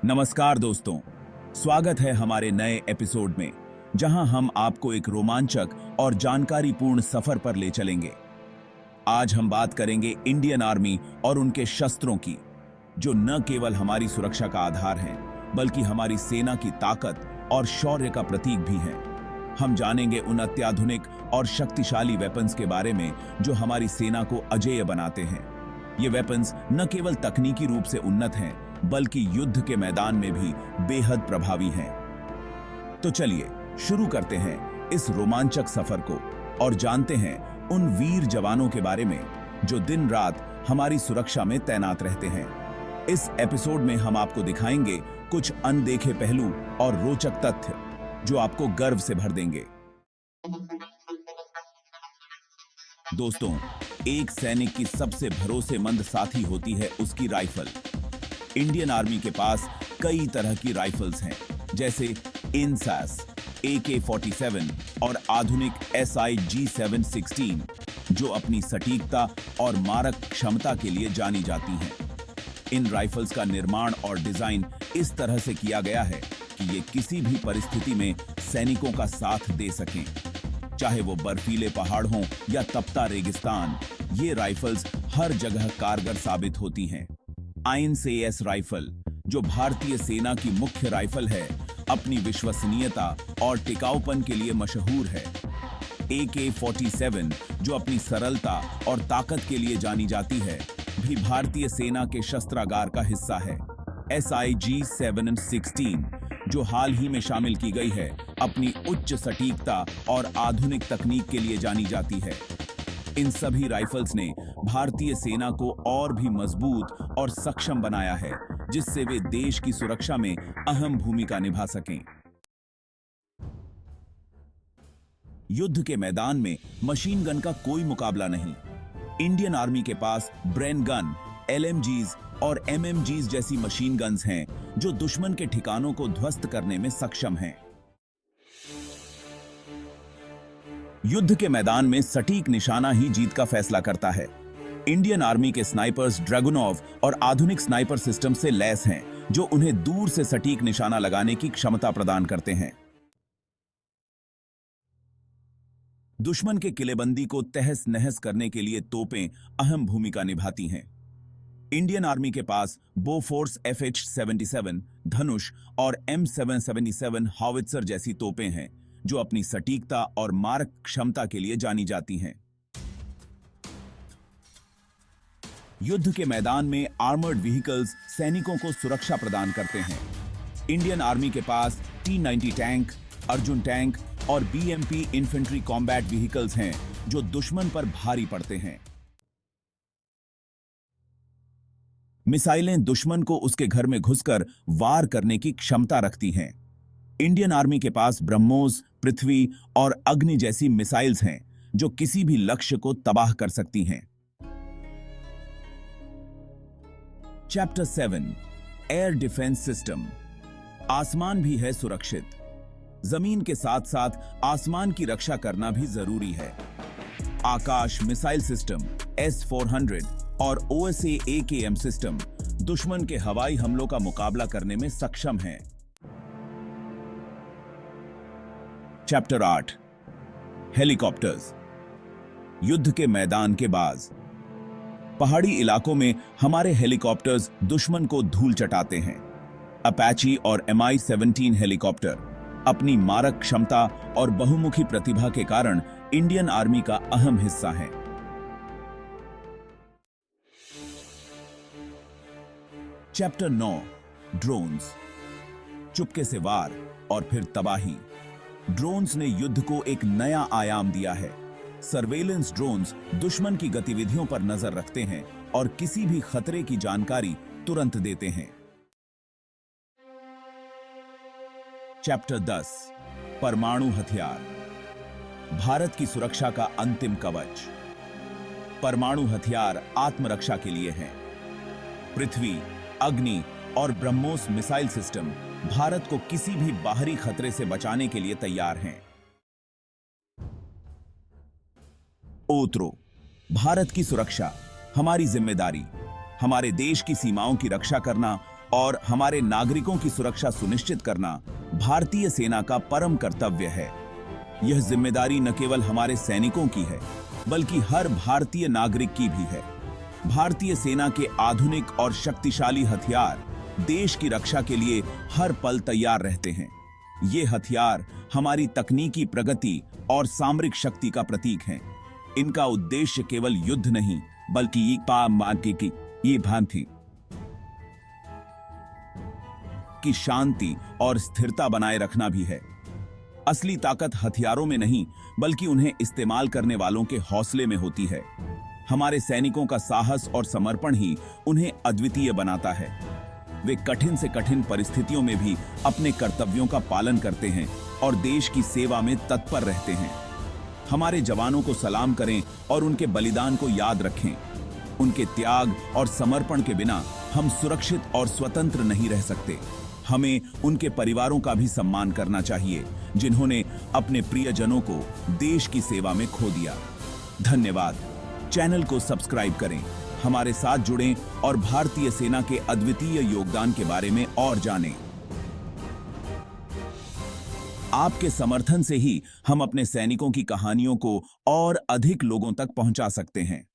नमस्कार दोस्तों, स्वागत है हमारे नए एपिसोड में, जहां हम आपको एक रोमांचक और जानकारीपूर्ण सफर पर ले चलेंगे। आज हम बात करेंगे इंडियन आर्मी और उनके शस्त्रों की, जो न केवल हमारी सुरक्षा का आधार हैं, बल्कि हमारी सेना की ताकत और शौर्य का प्रतीक भी हैं। हम जानेंगे उन अत्याधुनिक और शक्तिशाली वेपन्स के बारे में जो हमारी सेना को अजेय बनाते हैं। ये वेपन्स न केवल तकनीकी रूप से उन्नत हैं, बल्कि युद्ध के मैदान में भी बेहद प्रभावी हैं। तो चलिए शुरू करते हैं इस रोमांचक सफर को और जानते हैं उन वीर जवानों के बारे में जो दिन रात हमारी सुरक्षा में तैनात रहते हैं। इस एपिसोड में हम आपको दिखाएंगे कुछ अनदेखे पहलू और रोचक तथ्य जो आपको गर्व से भर देंगे। दोस्तों, एक सैनिक की सबसे भरोसेमंद साथी होती है उसकी राइफल। इंडियन आर्मी के पास कई तरह की राइफल्स हैं, जैसे इनसास, AK-47 और आधुनिक SIG-716, जो अपनी सटीकता और मारक क्षमता के लिए जानी जाती हैं। इन राइफल्स का निर्माण और डिजाइन इस तरह से किया गया है कि ये किसी भी परिस्थिति में सैनिकों का साथ दे सकें। चाहे वो बर्फीले पहाड़ हों या तपता रेगिस्तान, ये राइफल्स हर जगह कारगर साबित होती हैं। INS राइफल, जो भारतीय सेना की मुख्य राइफल है, अपनी विश्वसनीयता और टिकाऊपन के लिए मशहूर है। AK-47, जो अपनी सरलता और ताकत के लिए जानी जाती है, भी भारतीय सेना के शस्त्रागार का हिस्सा है। SIG-716, जो हाल ही में शामिल की गई है, अपनी उच्च सटीकता और आधुनिक तकनीक के लिए जानी जाती है। इन सभी राइफल्स ने भारतीय सेना को और भी मजबूत और सक्षम बनाया है, जिससे वे देश की सुरक्षा में अहम भूमिका निभा सकें। युद्ध के मैदान में मशीन गन का कोई मुकाबला नहीं। इंडियन आर्मी के पास ब्रेन गन, LMGs और MMGs जैसी मशीन गन्स हैं, जो दुश्मन के ठिकानों को ध्वस्त करने में सक्षम हैं। युद्ध के मैदान में सटीक निशाना ही जीत का फैसला करता है। इंडियन आर्मी के स्नाइपर्स ड्रैगुनोव और आधुनिक स्नाइपर सिस्टम से लैस हैं, जो उन्हें दूर से सटीक निशाना लगाने की क्षमता प्रदान करते हैं। दुश्मन के किलेबंदी को तहस नहस करने के लिए तोपें अहम भूमिका निभाती हैं। इंडियन आर्मी के पास बोफोर्स FH-77, धनुष और M777 हावित्जर जैसी तोपें हैं, जो अपनी सटीकता और मारक क्षमता के लिए जानी जाती हैं। युद्ध के मैदान में आर्मर्ड व्हीकल्स सैनिकों को सुरक्षा प्रदान करते हैं। इंडियन आर्मी के पास T-90 टैंक, अर्जुन टैंक और BMP इन्फेंट्री कॉम्बैट व्हीकल्स हैं, जो दुश्मन पर भारी पड़ते हैं। मिसाइलें दुश्मन को उसके घर में घुसकर वार करने की क्षमता रखती हैं। इंडियन आर्मी के पास ब्रह्मोस, पृथ्वी और अग्नि जैसी मिसाइल्स हैं, जो किसी भी लक्ष्य को तबाह कर सकती हैं। Chapter 7, air defence system. आसमान भी है सुरक्षित। जमीन के साथ साथ आसमान की रक्षा करना भी जरूरी है। आकाश मिसाइल सिस्टम S-400 और OSA AKM सिस्टम दुश्मन के हवाई हमलों का मुकाबला करने में सक्षम हैं। Chapter 8, helicopters. युद्ध के मैदान के बाज। पहाड़ी इलाकों में हमारे हेलीकॉप्टर्स दुश्मन को धूल चटाते हैं। अपाची और Mi-17 हेलीकॉप्टर अपनी मारक क्षमता और बहुमुखी प्रतिभा के कारण इंडियन आर्मी का अहम हिस्सा हैं। Chapter 9, drones. चुपके से वार और फिर तबाही। ड्रोन्स ने युद्ध को एक नया आयाम दिया है। सर्वेलेंस ड्रोन्स दुश्मन की गतिविधियों पर नजर रखते हैं और किसी भी खतरे की जानकारी तुरंत देते हैं। चैप्टर 10, परमाणु हथियार। भारत की सुरक्षा का अंतिम कवच। परमाणु हथियार आत्मरक्षा के लिए हैं। पृथ्वी, अग्नि और ब्रह्मोस मिसाइल सिस्टम भारत को किसी भी बाहरी खतरे से बचाने के लिए तैयार हैं। ओत्रो, भारत की सुरक्षा हमारी जिम्मेदारी। हमारे देश की सीमाओं की रक्षा करना और हमारे नागरिकों की सुरक्षा सुनिश्चित करना भारतीय सेना का परम कर्तव्य है। यह जिम्मेदारी न केवल हमारे सैनिकों की है, बल्कि हर भारतीय नागरिक की भी है। भारतीय सेना के आधुनिक और शक्तिशाली हथियार देश की रक्षा के लिए हर पल तैयार रहते हैं। ये हथियार हमारी तकनीकी प्रगति और सामरिक शक्ति का प्रतीक हैं। इनका उद्देश्य केवल युद्ध नहीं, बल्कि ये भांति की शांति और स्थिरता बनाए रखना भी है। असली ताकत हथियारों में नहीं, बल्कि उन्हें इस्तेमाल करने वालों के हौसले में होती है। हमारे सैनिकों का साहस और समर्पण ही उन्हें अद्वितीय बनाता है। वे कठिन से कठिन परिस्थितियों में भी अपने कर्तव्यों का पालन करते हैं और देश की सेवा में तत्पर रहते हैं। हमारे जवानों को सलाम करें और उनके बलिदान को याद रखें। उनके त्याग और समर्पण के बिना हम सुरक्षित और स्वतंत्र नहीं रह सकते। हमें उनके परिवारों का भी सम्मान करना चाहिए, जिन्होंने अपने प्रियजनों को देश की सेवा में खो दिया। धन्यवाद। चैनल को सब्सक्राइब करें, हमारे साथ जुड़ें और भारतीय सेना के अद्वितीय योगदान के बारे में और जानें। आपके समर्थन से ही हम अपने सैनिकों की कहानियों को और अधिक लोगों तक पहुंचा सकते हैं।